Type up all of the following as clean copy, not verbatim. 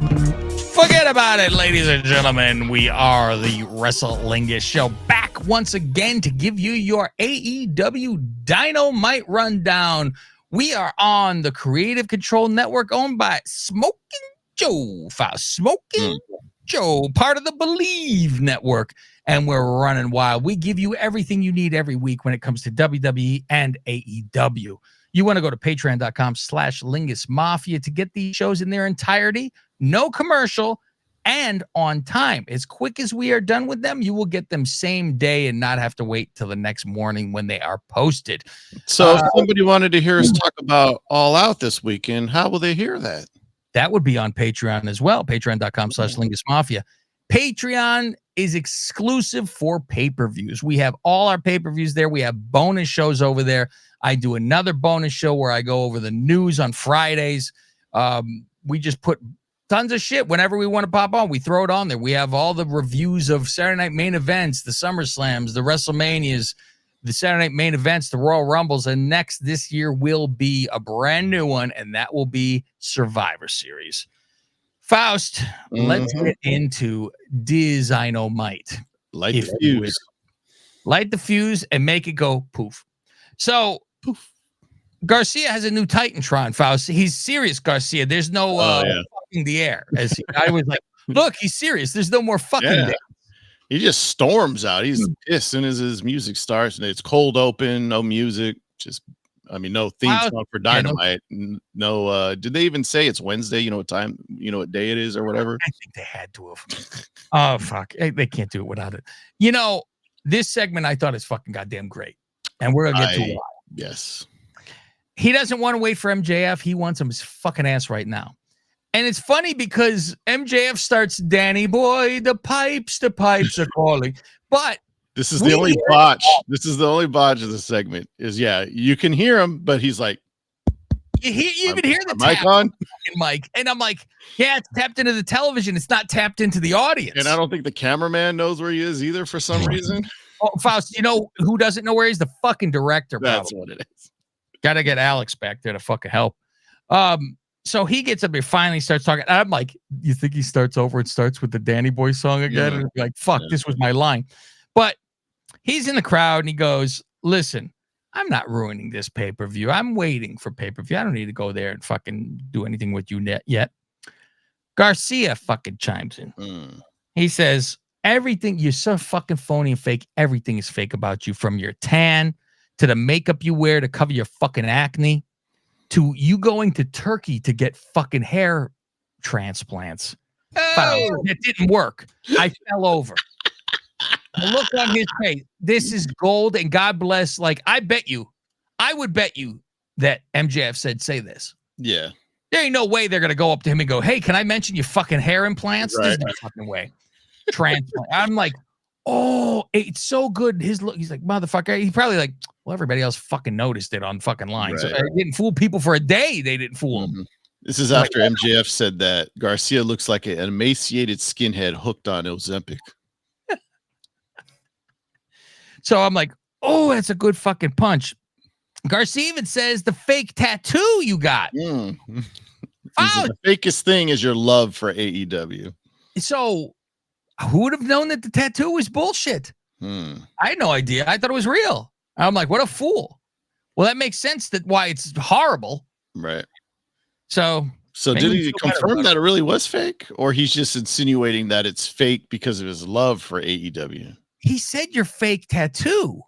Forget about it, ladies and gentlemen. We are the Lingus Show, back once again to give you your AEW Dynamite rundown. We are on the Creative Control Network, owned by Smoking Joe, Smoking Joe, part of the Believe Network, and we're running wild. We give you everything you need every week when it comes to WWE and AEW. You want to go to patreon.com/Lingus Mafia to get these shows in their entirety, no commercial, and on time. As quick as we are done with them, you will get them same day and not have to wait till the next morning when they are posted. So if somebody wanted to hear us talk about All Out this weekend, how will they hear that? That would be on Patreon as well, patreon.com/Lingus Mafia. Patreon is exclusive for pay-per-views. We have all our pay-per-views there. We have bonus shows over there. I do another bonus show where I go over the news on Fridays. We just put tons of shit whenever we want to pop on. We throw it on there. We have all the reviews of Saturday Night Main Events, the SummerSlams, the WrestleManias, the Saturday Night Main Events, the Royal Rumbles, and next this year will be a brand new one, and that will be Survivor Series. Faust, let's get into Dynamite. Light the fuse. Light the fuse and make it go poof. So, poof. Garcia has a new Titantron, Faust. He's serious, Garcia. There's no fucking the air. I was like, look, he's serious. There's no more fucking there. He just storms out. He's pissed as soon as his music starts, and it's cold open, no music. No theme song for Dynamite. No, did they even say it's Wednesday? You know what time, what day it is or whatever? I think they had to have. Oh, fuck. They can't do it without it. This segment I thought is fucking goddamn great. And we're going to get to it. Yes. He doesn't want to wait for MJF. He wants him his fucking ass right now. And it's funny because MJF starts, Danny boy, the pipes are calling. But this is the only botch. This is the only botch of the segment is, you can hear him, but he's like, you even hear the mic on? Mic. And I'm like, it's tapped into the television. It's not tapped into the audience. And I don't think the cameraman knows where he is either for some reason. Oh, Faust, you know who doesn't know where he's? The fucking director. That's what it is. Got to get Alex back there to fucking help. So he gets up and finally starts talking. I'm like, you think he starts over and starts with the Danny Boy song again? And like, fuck, this was my line. But he's in the crowd and he goes, listen, I'm not ruining this pay-per-view. I'm waiting for pay-per-view. I don't need to go there and fucking do anything with you yet. Garcia fucking chimes in. He says, everything, you're so fucking phony and fake. Everything is fake about you, from your tan to the makeup you wear to cover your fucking acne to you going to Turkey to get fucking hair transplants. It didn't work. I fell over. The look on his face. This is gold, and God bless. Like, I would bet you that MJF said, say this. Yeah. There ain't no way they're going to go up to him and go, hey, can I mention your fucking hair implants? Right. There's no fucking way. Transplant. I'm like, oh, it's so good. His look, he's like, motherfucker. He's probably like, well, everybody else fucking noticed it on fucking line. Right. So it didn't fool people for a day. They didn't fool him. This is after MJF said that Garcia looks like an emaciated skinhead hooked on Ozempic. So I'm like, oh, that's a good fucking punch. Garcia even says the fake tattoo you got. The fakest thing is your love for AEW. So who would have known that the tattoo was bullshit? I had no idea. I thought it was real. I'm like, what a fool. Well, that makes sense that why it's horrible. Right. So did he confirm that it really was fake, or he's just insinuating that it's fake because of his love for AEW? He said your fake tattoo.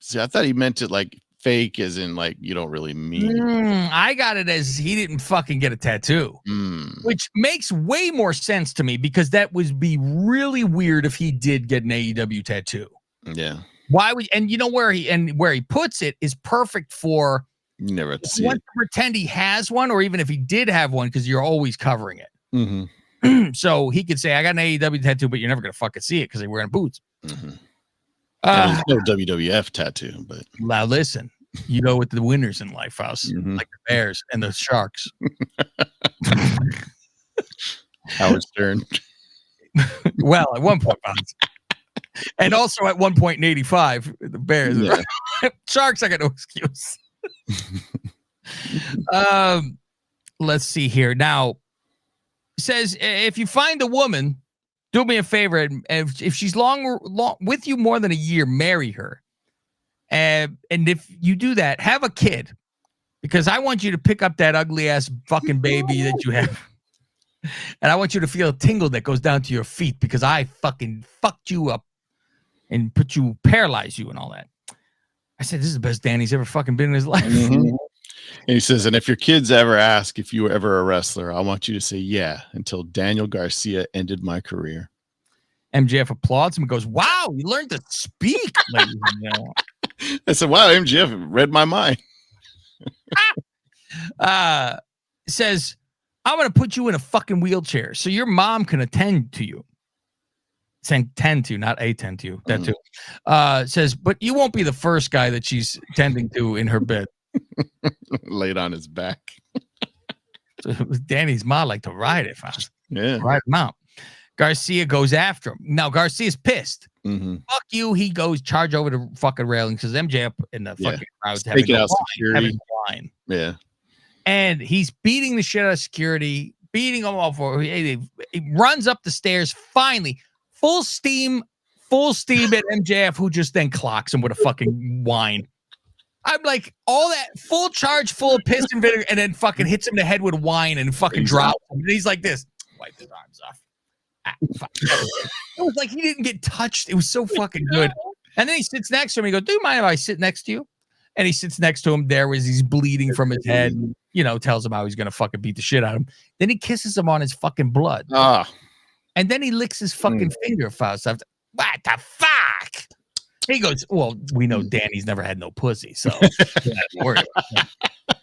See, I thought he meant it like fake as in like you don't really mean. I got it as he didn't fucking get a tattoo, which makes way more sense to me because that would be really weird if he did get an AEW tattoo. Yeah. Why would, and you know where he puts it is perfect for you never have to see it. To pretend he has one, or even if he did have one, because you're always covering it. So he could say, I got an AEW tattoo, but you're never going to fucking see it because they're wearing boots. There's no WWF tattoo, but now listen, you go with the winners in life, House, like the Bears and the Sharks. Howard Stern. Well, at one point, and also at 1.85, the Bears. Yeah. Sharks, I got no excuse. Let's see here now. says, if you find a woman, do me a favor, and if she's long with you more than a year, marry her. And if you do that, have a kid, because I want you to pick up that ugly ass fucking baby that you have. And I want you to feel a tingle that goes down to your feet because I fucking fucked you up and paralyzed you and all that. I said, this is the best Danny's ever fucking been in his life. Mm-hmm. And he says, and if your kids ever ask if you were ever a wrestler, I want you to say, yeah, until Daniel Garcia ended my career. MJF applauds him and goes, wow, you learned to speak. I said, wow, MJF read my mind. Says, I'm going to put you in a fucking wheelchair so your mom can attend to you. Saying tend to, not attend to. That too. Says, but you won't be the first guy that she's tending to in her bed. Laid on his back. So Danny's mom like to ride it fast. Yeah. Ride him out. Garcia goes after him. Now Garcia's pissed. Mm-hmm. Fuck you. He goes charge over the fucking railing because MJF in the fucking crowd's having a line. Yeah. And he's beating the shit out of security, beating them all for. He runs up the stairs. Finally, full steam at MJF, who just then clocks him with a fucking whine. I'm like, all that full charge, full of piss and vinegar, and then fucking hits him in the head with wine and fucking drops him. And he's like this. Wipe his arms off. It was like he didn't get touched. It was so fucking good. And then he sits next to him. He goes, do you mind if I sit next to you? And he sits next to him there as he's bleeding from his head. And, tells him how he's going to fucking beat the shit out of him. Then he kisses him on his fucking blood. And then he licks his fucking finger, Faust. What the fuck? He goes, well, we know Danny's never had no pussy, so don't worry about that.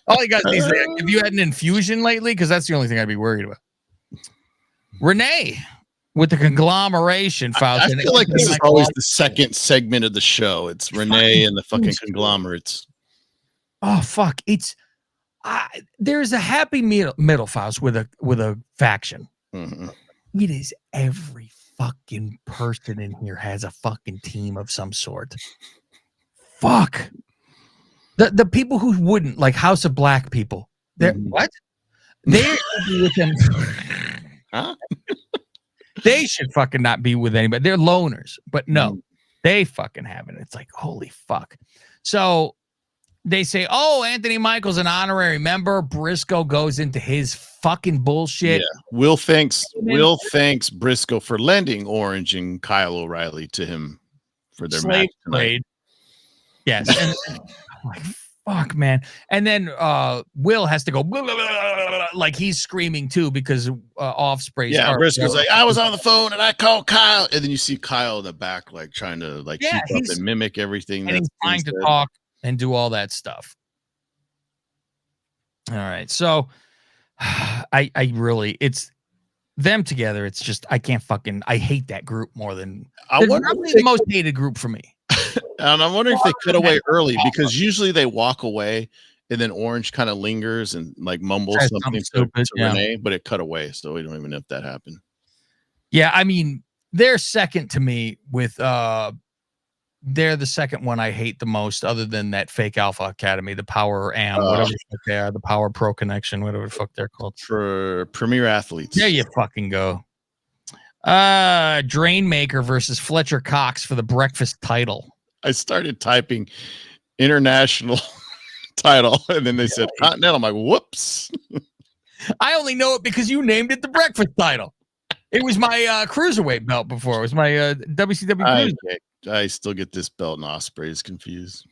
All he got is, have you had an infusion lately? Because that's the only thing I'd be worried about. Renee with the conglomeration, Faust. I feel like this is always the second segment of the show. It's Renee and the fucking conglomerates. Oh fuck! There's a happy middle, Faust, with a faction. Mm-hmm. It is every fucking person in here has a fucking team of some sort. Fuck. The people who wouldn't, like House of Black people. They're what? They're with them. Huh? They should fucking not be with anybody. They're loners, but no, they fucking have it. It's like, holy fuck. So they say, oh, Anthony Michael's an honorary member. Briscoe goes into his fucking bullshit. Yeah. Will thanks Briscoe for lending Orange and Kyle O'Reilly to him for their match tonight. Yes. And I'm like, fuck, man. And then Will has to go blah, blah, blah, blah, like he's screaming too because Offspray. Yeah, Briscoe's like, I was on the phone and I called Kyle. And then you see Kyle in the back, like trying to keep up and mimic everything. And he's trying to talk and do all that stuff. All right. So I really, it's them together. It's just, I hate that group more than, they're probably the most hated group for me. And I'm wondering if they cut away early because usually they walk away and then Orange kind of lingers and like mumbles something to Renee, but it cut away. So we don't even know if that happened. Yeah. I mean, they're second to me with, they're the second one I hate the most, other than that fake Alpha Academy, the Power Am, whatever the fuck they are, the Power Pro Connection, whatever the fuck they're called. For Premier Athletes. There you fucking go. Drainmaker versus Fletcher Cox for the breakfast title. I started typing international title, and then they said Continental. I'm like, whoops. I only know it because you named it the breakfast title. It was my cruiserweight belt before. It was my WCW cruiserweight. I still get this belt and Osprey's confused.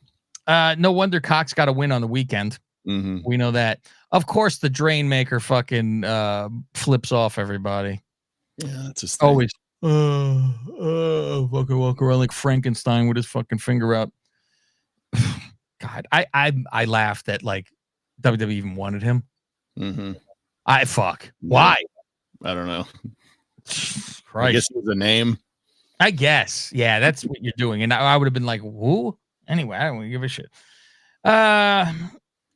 No wonder Cox got a win on the weekend. Mm-hmm. We know that. Of course, the Drainmaker fucking flips off everybody. Yeah, that's just always. Fucking walk around like Frankenstein with his fucking finger out. God, I laughed that like WWE even wanted him. Mm-hmm. Why? I don't know. Christ. I guess it was a name. I guess. Yeah, that's what you're doing. And I would have been like, who? Anyway, I don't give a shit.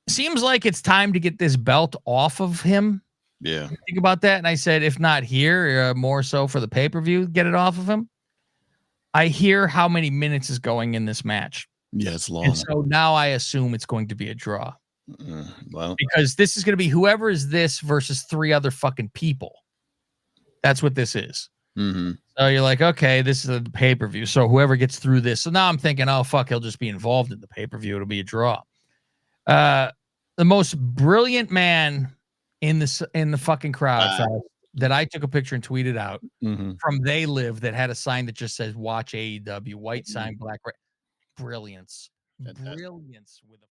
Seems like it's time to get this belt off of him. Yeah. Think about that. And I said, if not here, more so for the pay-per-view, get it off of him. I hear how many minutes is going in this match. Yeah, it's long. And so now I assume it's going to be a draw. Well, because this is going to be whoever is this versus three other fucking people. That's what this is. Mm-hmm. So you're like, okay, this is a pay-per-view. So whoever gets through this. So now I'm thinking, oh fuck, he'll just be involved in the pay-per-view. It'll be a draw. The most brilliant man in the fucking crowd that I took a picture and tweeted out from They Live that had a sign that just says watch AEW, white sign, black, red. Brilliance. Fantastic. Brilliance with a